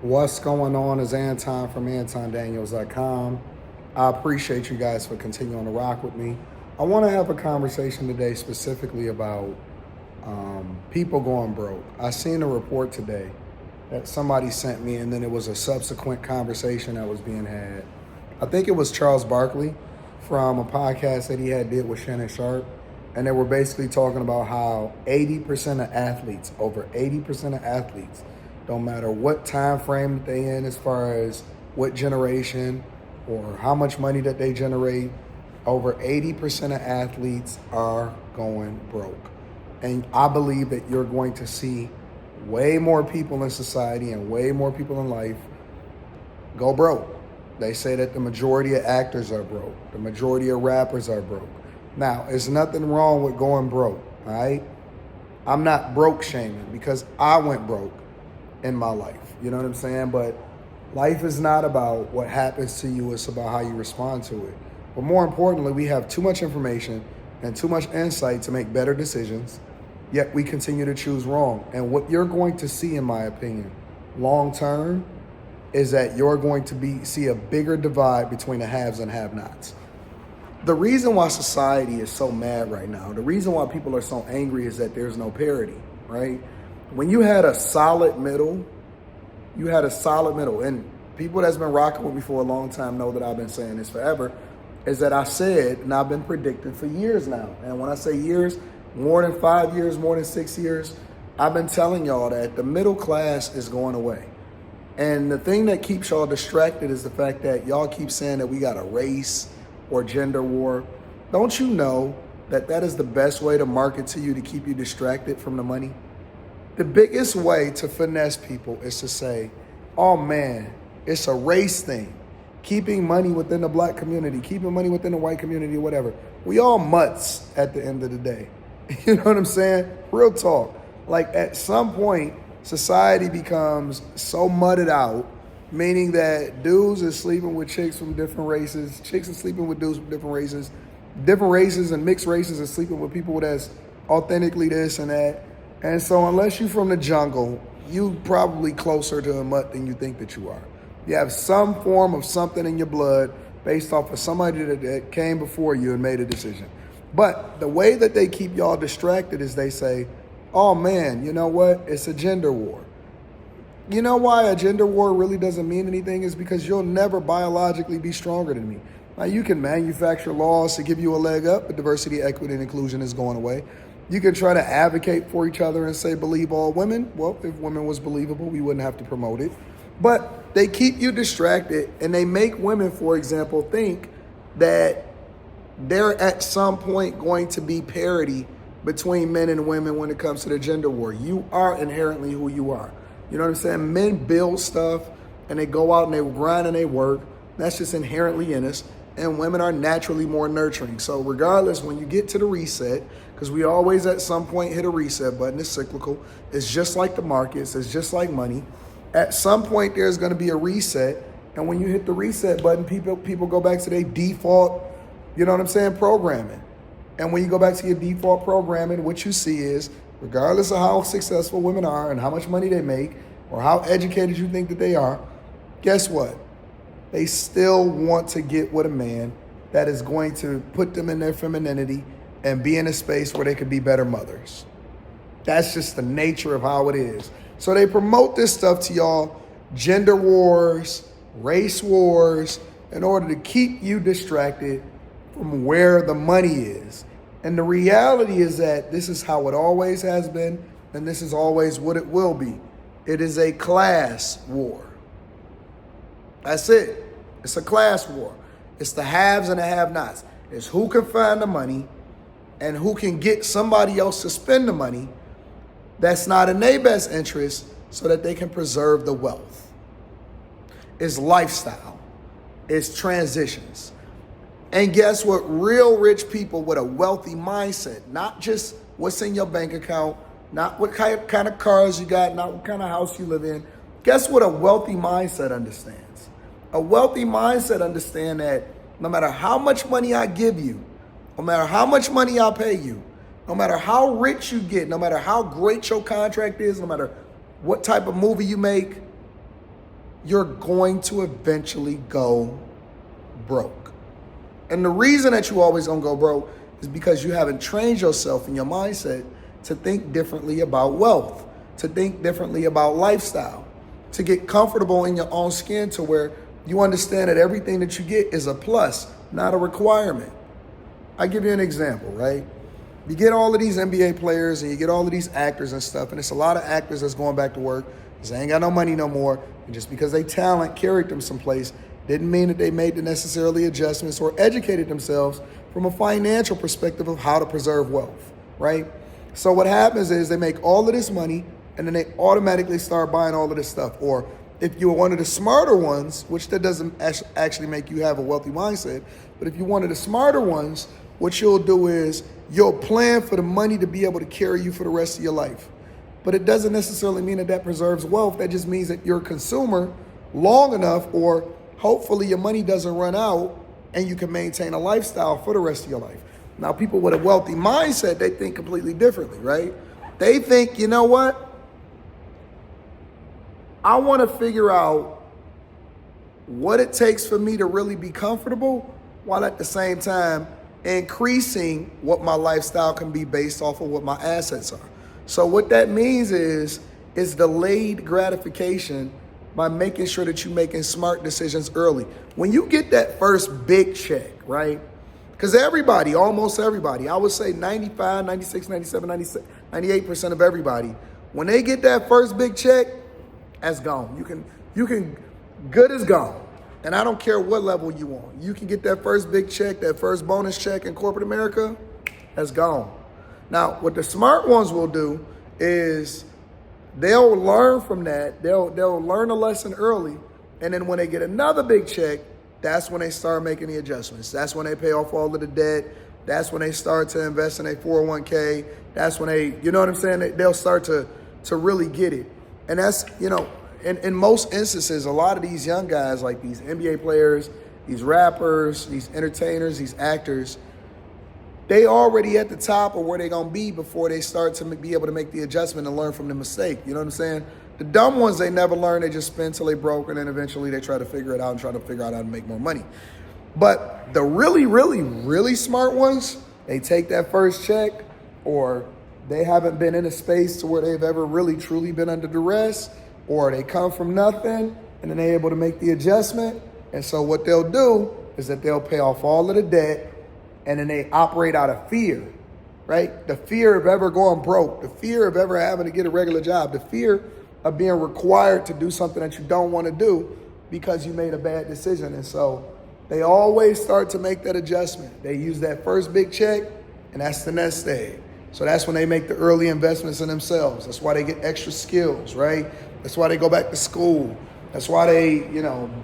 What's going on is Anton from antondaniels.com. I appreciate you guys for continuing to rock with me. I want to have a conversation today specifically about people going broke. I seen a report today that somebody sent me, and then it was a subsequent conversation that was being had. I think it was Charles Barkley from a podcast that he had did with Shannon Sharp, and they were basically talking about how 80% of athletes, over 80% of athletes, don't matter what time frame that they in as far as what generation or how much money that they generate, over 80% of athletes are going broke. And I believe that you're going to see way more people in society and way more people in life go broke. They say that the majority of actors are broke. The majority of rappers are broke. Now, there's nothing wrong with going broke, all right? I'm not broke shaming because I went broke in my life. You know what I'm saying? But life is not about what happens to you. It's about how you respond to it. But more importantly, we have too much information and too much insight to make better decisions, yet we continue to choose wrong. And what you're going to see, in my opinion, long term, is that you're going to see a bigger divide between the haves and have-nots. The reason why society is so mad right now, the reason why people are so angry is that there's no parity, right? When you had a solid middle, and people that's been rocking with me for a long time know that I've been saying this forever, is that I said, and I've been predicting for years now, and when I say years, more than 5 years, more than 6 years, I've been telling y'all that the middle class is going away. And the thing that keeps y'all distracted is the fact that y'all keep saying that we got a race or gender war. Don't you know that that is the best way to market to you to keep you distracted from the money? The biggest way to finesse people is to say, oh man, it's a race thing. Keeping money within the black community, keeping money within the white community, whatever. We all mutts at the end of the day. You know what I'm saying? Real talk. Like at some point, society becomes so mudded out, meaning that dudes are sleeping with chicks from different races, chicks are sleeping with dudes from different races and mixed races are sleeping with people that's authentically this and that. And so unless you're from the jungle, you probably closer to a mutt than you think that you are. You have some form of something in your blood based off of somebody that came before you and made a decision. But the way that they keep y'all distracted is they say, oh man, you know what? It's a gender war. You know why a gender war really doesn't mean anything is because you'll never biologically be stronger than me. Now you can manufacture laws to give you a leg up, but diversity, equity, and inclusion is going away. You can try to advocate for each other and say, believe all women. Well, if women was believable, we wouldn't have to promote it. But they keep you distracted and they make women, for example, think that they're at some point going to be parity between men and women when it comes to the gender war. You are inherently who you are. You know what I'm saying? Men build stuff and they go out and they grind and they work. That's just inherently in us. And women are naturally more nurturing. So regardless, when you get to the reset, because we always at some point hit a reset button, it's cyclical. It's just like the markets. It's just like money. At some point, there's going to be a reset. And when you hit the reset button, people go back to their default, you know what I'm saying, programming. And when you go back to your default programming, what you see is, regardless of how successful women are and how much money they make or how educated you think that they are, guess what? They still want to get with a man that is going to put them in their femininity and be in a space where they could be better mothers. That's just the nature of how it is. So they promote this stuff to y'all, gender wars, race wars, in order to keep you distracted from where the money is. And the reality is that this is how it always has been, and this is always what it will be. It is a class war. That's it. It's a class war. It's the haves and the have-nots. It's who can find the money and who can get somebody else to spend the money that's not in their best interest so that they can preserve the wealth. It's lifestyle. It's transitions. And guess what? Real rich people with a wealthy mindset, not just what's in your bank account, not what kind of cars you got, not what kind of house you live in. Guess what a wealthy mindset understands? A wealthy mindset understands that no matter how much money I give you, no matter how much money I pay you, no matter how rich you get, no matter how great your contract is, no matter what type of movie you make, you're going to eventually go broke. And the reason that you always gonna go broke is because you haven't trained yourself in your mindset to think differently about wealth, to think differently about lifestyle, to get comfortable in your own skin to where you understand that everything that you get is a plus, not a requirement. I give you an example, right? You get all of these NBA players and you get all of these actors and stuff, and it's a lot of actors that's going back to work because they ain't got no money no more. And just because they talent carried them someplace didn't mean that they made the necessarily adjustments or educated themselves from a financial perspective of how to preserve wealth, right? So what happens is they make all of this money and then they automatically start buying all of this stuff. Or if you're one of the smarter ones, which that doesn't actually make you have a wealthy mindset, but if you're one of the smarter ones, what you'll do is you'll plan for the money to be able to carry you for the rest of your life. But it doesn't necessarily mean that that preserves wealth. That just means that you're a consumer long enough, or hopefully your money doesn't run out and you can maintain a lifestyle for the rest of your life. Now, people with a wealthy mindset, they think completely differently, right? They think, you know what? I want to figure out what it takes for me to really be comfortable while at the same time increasing what my lifestyle can be based off of what my assets are. So what that means is delayed gratification by making sure that you're making smart decisions early. When you get that first big check, right? Because everybody, almost everybody, I would say 95, 96, 97, 98% of everybody, when they get that first big check, that's gone. You can, good as gone. And I don't care what level you on. You can get that first big check, that first bonus check in corporate America, that's gone. Now, what the smart ones will do is they'll learn from that. They'll learn a lesson early. And then when they get another big check, that's when they start making the adjustments. That's when they pay off all of the debt. That's when they start to invest in a 401k. That's when they, you know what I'm saying? They'll start to really get it. And that's, you know, in most instances, a lot of these young guys, like these NBA players, these rappers, these entertainers, these actors, they already at the top of where they're going to be before they start to be able to make the adjustment and learn from the mistake. You know what I'm saying? The dumb ones, they never learn. They just spend till they broke, and then eventually they try to figure it out and try to figure out how to make more money. But the really, really, really smart ones, they take that first check, or they haven't been in a space to where they've ever really, truly been under duress, or they come from nothing, and then they're able to make the adjustment. And so what they'll do is that they'll pay off all of the debt, and then they operate out of fear, right? The fear of ever going broke, the fear of ever having to get a regular job, the fear of being required to do something that you don't want to do because you made a bad decision. And so they always start to make that adjustment. They use that first big check, and that's the nest egg. So that's when they make the early investments in themselves. That's why they get extra skills, right? That's why they go back to school. That's why they,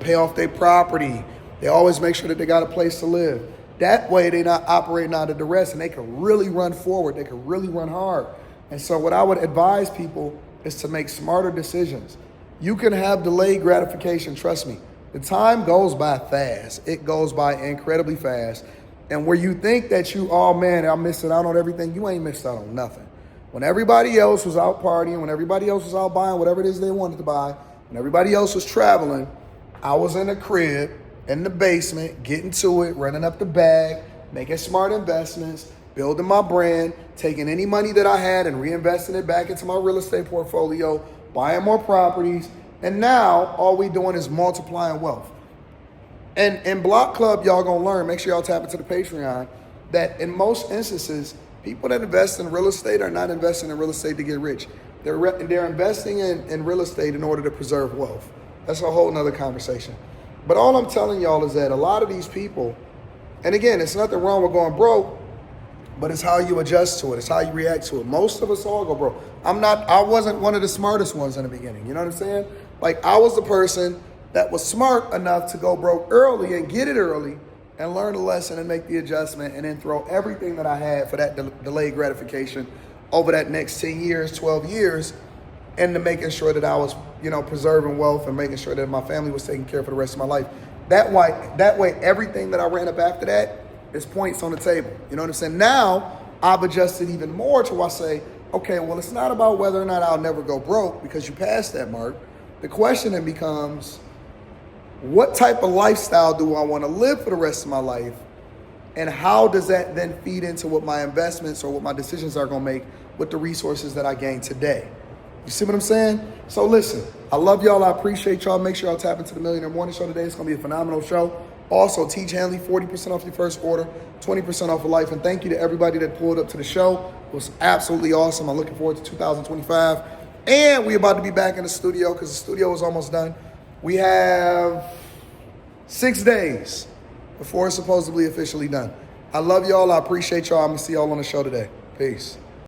pay off their property. They always make sure that they got a place to live. That way they're not operating out of duress, and they can really run forward. They can really run hard. And so what I would advise people is to make smarter decisions. You can have delayed gratification, trust me. The time goes by fast. It goes by incredibly fast. And where you think that I'm missing out on everything, you ain't missed out on nothing. When everybody else was out partying, when everybody else was out buying whatever it is they wanted to buy, when everybody else was traveling, I was in the crib, in the basement, getting to it, running up the bag, making smart investments, building my brand, taking any money that I had and reinvesting it back into my real estate portfolio, buying more properties. And now all we doing is multiplying wealth. And in Block Club, y'all gonna learn, make sure y'all tap into the Patreon, that in most instances, people that invest in real estate are not investing in real estate to get rich. They're investing in real estate in order to preserve wealth. That's a whole nother conversation. But all I'm telling y'all is that a lot of these people, and again, it's nothing wrong with going broke, but it's how you adjust to it. It's how you react to it. Most of us all go broke. I wasn't one of the smartest ones in the beginning. You know what I'm saying? Like, I was the person that was smart enough to go broke early and get it early and learn a lesson and make the adjustment and then throw everything that I had for that delayed gratification over that next 10 years, 12 years into making sure that I was, preserving wealth and making sure that my family was taken care of for the rest of my life. That way, everything that I ran up after that is points on the table. You know what I'm saying? Now, I've adjusted even more to where I say, okay, well, it's not about whether or not I'll never go broke because you passed that mark. The question then becomes, what type of lifestyle do I want to live for the rest of my life? And how does that then feed into what my investments or what my decisions are going to make with the resources that I gain today? You see what I'm saying? So listen, I love y'all. I appreciate y'all. Make sure y'all tap into the Millionaire Morning Show today. It's going to be a phenomenal show. Also, Teach Hanley, 40% off your first order, 20% off of life. And thank you to everybody that pulled up to the show. It was absolutely awesome. I'm looking forward to 2025. And we're about to be back in the studio because the studio is almost done. We have 6 days before it's supposedly officially done. I love y'all. I appreciate y'all. I'm going to see y'all on the show today. Peace.